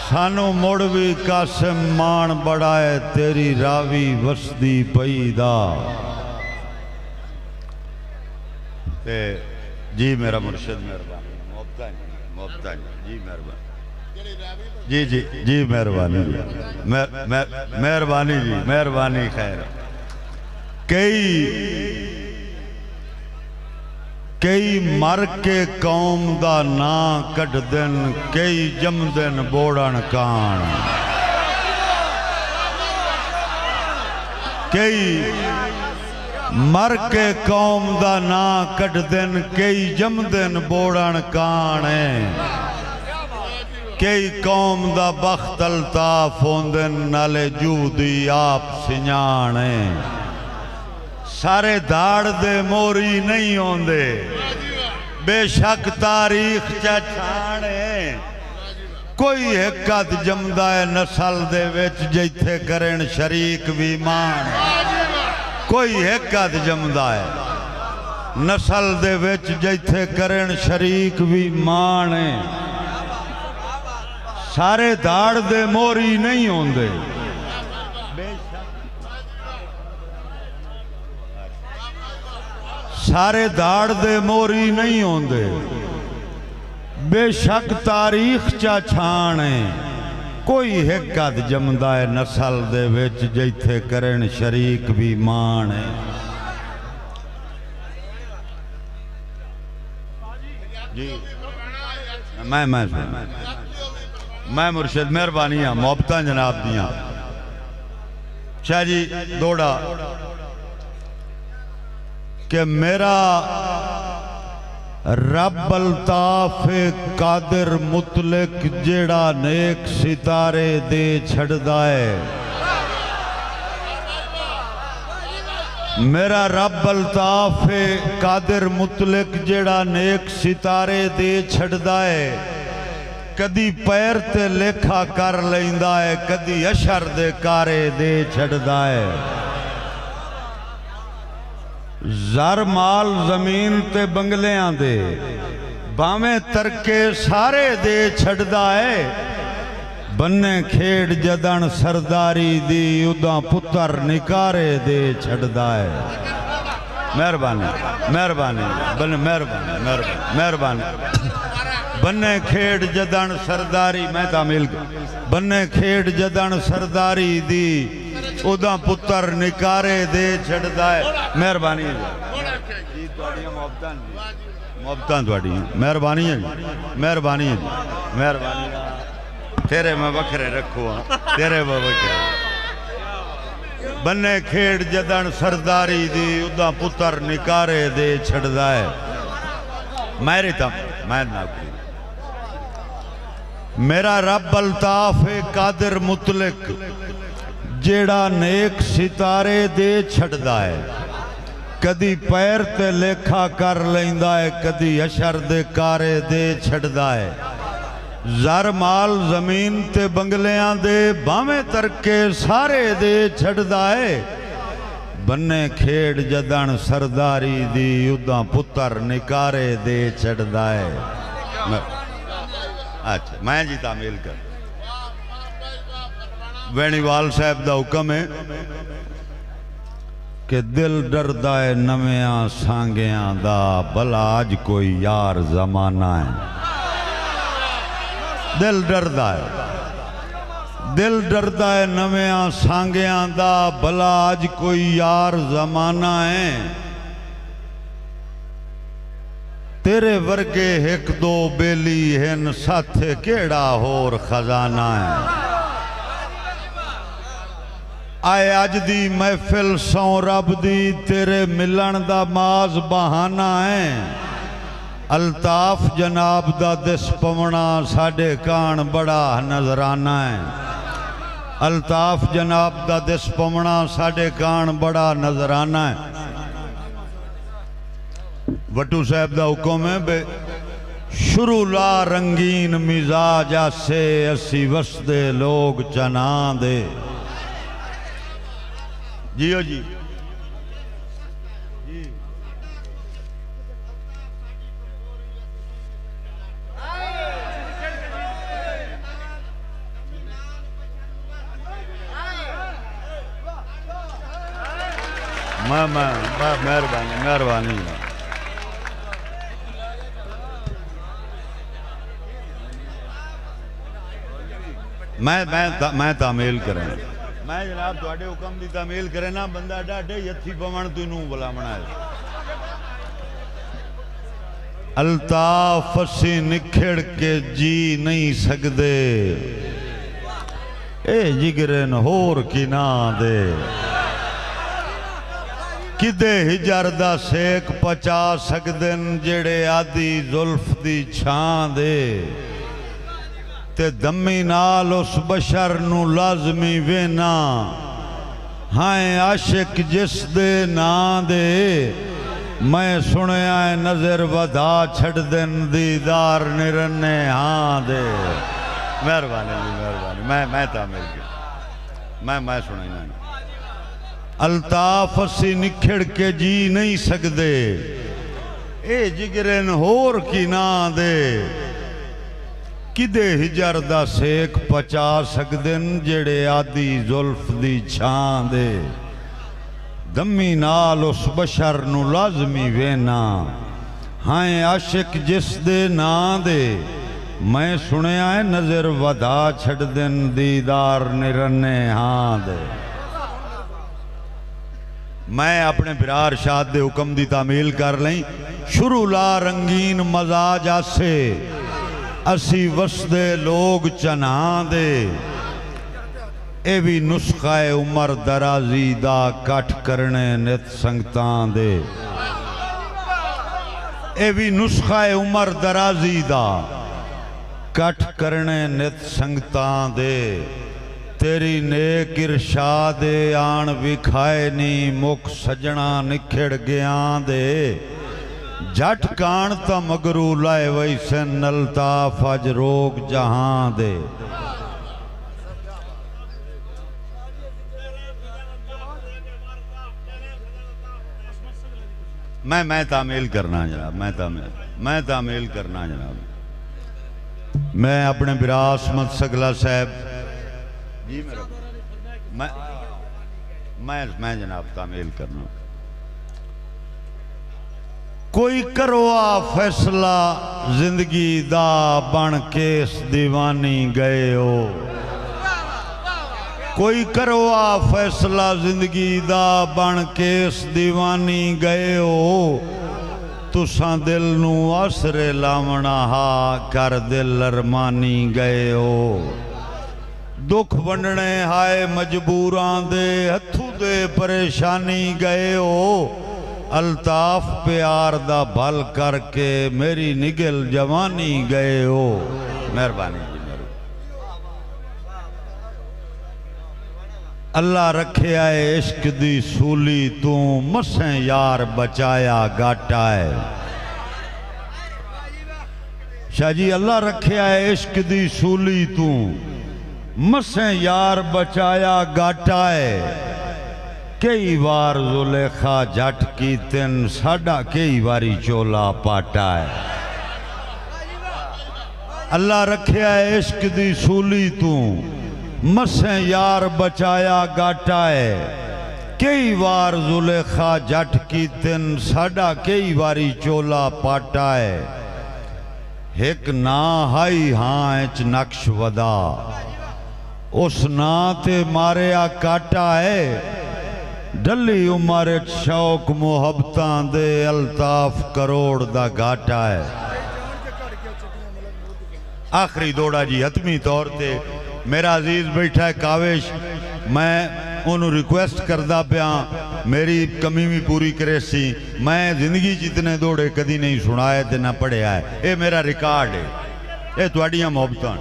सानू मुड़ भी कासिम मान बड़ा है तेरी रावी वसदी पई दा। जी मेरा मुर्शिद मेहरबानी मोहब्बत जी मेहरबानी जी जी जी मेहरबानी जी मेहरबानी जी मेहरबानी खैर। कई मर के कौम दा ना कढ़ दिन कई जमदन बोड़न कान। कई मर के कौम दा ना कढ़ दिन कई जमदन बोड़न कान। कई कौम दा बख्त अल्ताफ होंदन नाले जूदी आप सिंजाने। सारे दाड़ दे मोरी नहीं होंदे बेशक तारीख चा छाने। कोई एक अद जमदा है नस्ल दे विच जिथे करें शरीक भी मान। कोई एक अद जमदा है नस्ल दे विच जिथे करें शरीक भी मान। सारे दाड़ दे मोरी नहीं होंदे सारे दाड़ दे मोरी नहीं होंदे बेशक तारीख चा छान। कोई एक अद जमदा है नस्ल दे विच जिथे करें शरीक भी मान। जी मैं मुर्शिद मेहरबानी हाँ मोहब्बत जनाब दियाँ। शाह जी दौड़ा कि मेरा रब अल्ताफ कादिर मुतलक जेड़ा नेक सितारे दे छड़दा है। मेरा रब अल्ताफ कादिर मुतलक जेड़ा नेक सितारे दे छड़दा है। कदी पैर ते लेखा कर लैंदा है कदी अशर दे कारे दे छड़दा है। ज़र माल जमीन ते बंगलियां दे बावें तरके सारे दे छड़दा है। बन्ने खेड़ जदन सरदारी दी उदा पुत्र निकारे दे छड़दा है। मेहरबानी मेहरबानी बन मेहरबानी मेहरबानी बन्ने खेड़ जदन सरदारी मैं तामिल बन्ने खेड़ जदन सरदारी दी उदा पुत्र निकारे दे छड़दा है। मेहरबानी जी मोहब्बत मेहरबानी है मेहरबानी है मेहरबानी। तेरे मैं बखरे रखो तेरे मैं बखरे बन्ने खेड़ जदन सरदारी दी उदा पुत्र निकारे दे छड़दा है। मेरे तम मैं ना मेरा रब अल्ताफ कादिर मुतलक जेड़ा नेक सितारे दे छड़दा है। कदी पैर ते लेखा कर लैंदा है कदी अशर दे कारे दे छड़दा है। ज़र माल जमीन ते बंगलियां दे बावें तरके सारे दे छड़दा है। बन्ने खेड़ जदन सरदारी दी उदा पुत्र निकारे दे छड़दा है। अच्छा मैं जी तामील कर वेणीवाल साहब दा हुक्म है कि दिल डरदा है नविया सांगिया दा भला अज कोई यार जमाना है। दिल डरदा है नविया सांगिया दा भला अज कोई यार जमाना है। तेरे वर्गे एक दो बेली हैं साथे केड़ा होर खजाना है। आए अज दी महफिल सौ रब दी तेरे मिलन दा माज बहाना है। अल्ताफ जनाब दा दिस पवना साडे कान बड़ा नजराना है। अल्ताफ जनाब दा दिस पवना साडे कान बड़ा नजराना है। वटू साहब दा हुक्म है बे शुरू ला रंगीन मिजाज आसे असी वसदे लोग चना दे। जियो जी मेहरबानी मेहरबानी जनाब। मैं तामील करें, मैं जनाब थोड़े हुक्म की तामील करे ना, बंदा डाढ़े यथी पवन तू बुलावना है। अल्ताफ असी निखड़ के जी नहीं सकते, ए जिगरन होर की ना दे, किदे हिजर दा सेक पचा सकदे जेड़े आदि जुल्फ दी छां दे, ते दमी नाल उस बशर नू लाजमी वेना, हाय आशिक जिस दे ना दे, मैं सुनिया नजर वधा छड़ दिन दीदार निरने हाँ दे। मेहरबानी जी मेहरबानी, मैं तामील किया, मैं सुना। अल्ताफ असी निखड़ के जी नहीं सकते, ए जिगरन होर की ना दे, किदे हिजर दा सेक पचा सकदे जेड़े आदि जुल्फ दी छां दे, दमी नाल उस बशर नू लाजमी वेना, हाय आशिक जिस दे ना दे, मैं सुनिया है नजर वधा छड़ दिन दीदार निरने हाँ दे। मैं अपने बिरार शाद दे हुक्म दी तामील कर लई। शुरू ला रंगीन मजाज आसे, असी वसदे लोग चना दे, ए भी नुस्खा उमर दराजी दा कठ करने नित संगतां दे, ए भी नुस्खा उमर दराजी दा कठ करने नित संगतां दे, तेरी नेक इरशाद आन विखाए नी मुख सजना निखड़ गया दे, जट कान ता मगरू लाए वैसे नलताफ अज रोग जहां दे। मैं तामील करना जनाब, मैं तामील करना जनाब। मैं अपने बिरास मत सगला साहब जी मेरा मैं जनाब तामील करना। कोई करो आ फैसला जिंदगी दा बन के इस दीवानी गए हो, कोई करो आ फैसला जिंदगी दा बन के इस दीवानी गए हो, तुसा दिल नू आसरे लावना हा कर दिल अरमानी गए हो, दुख वंडने हाय मजबूरां दे हथू दे परेशानी गए हो, अल्ताफ प्यार दा भल करके मेरी निगल जवानी गए हो। मेहरबानी जी अल्लाह रखे आए इश्क दी सूली तू मसें यार बचाया गाटा है। शाह जी अल्लाह रखे आए इश्क दी सूली तू मसें यार बचाया गाटा है, कई बार जुलेखा जट की तिन साडा कई बारी चोला पाटा है। अल्लाह रखे आए इश्क दी सूली तू मसें यार बचाया गाटा है, कई बार जुलेखा जट की तिन साडा कई बारी चोला पाटा है, एक ना हाई हाँ च नक्श वदा उस ना ते मारिया काटा है, डली उमर शौक मुहब्बतां दे अल्ताफ करोड़ दा घाटा है। आखिरी दौड़ा जी हतमी तौर ते मेरा अजीज बैठा है कावेश, मैं उन्होंने रिक्वेस्ट करदा पिया मेरी कमी भी पूरी करे सी। मैं जिंदगी जितने दौड़े कदी नहीं सुनाए ते ना पढ़िया है, ये मेरा रिकॉर्ड है, ये तुहाडियां मोहब्बतां।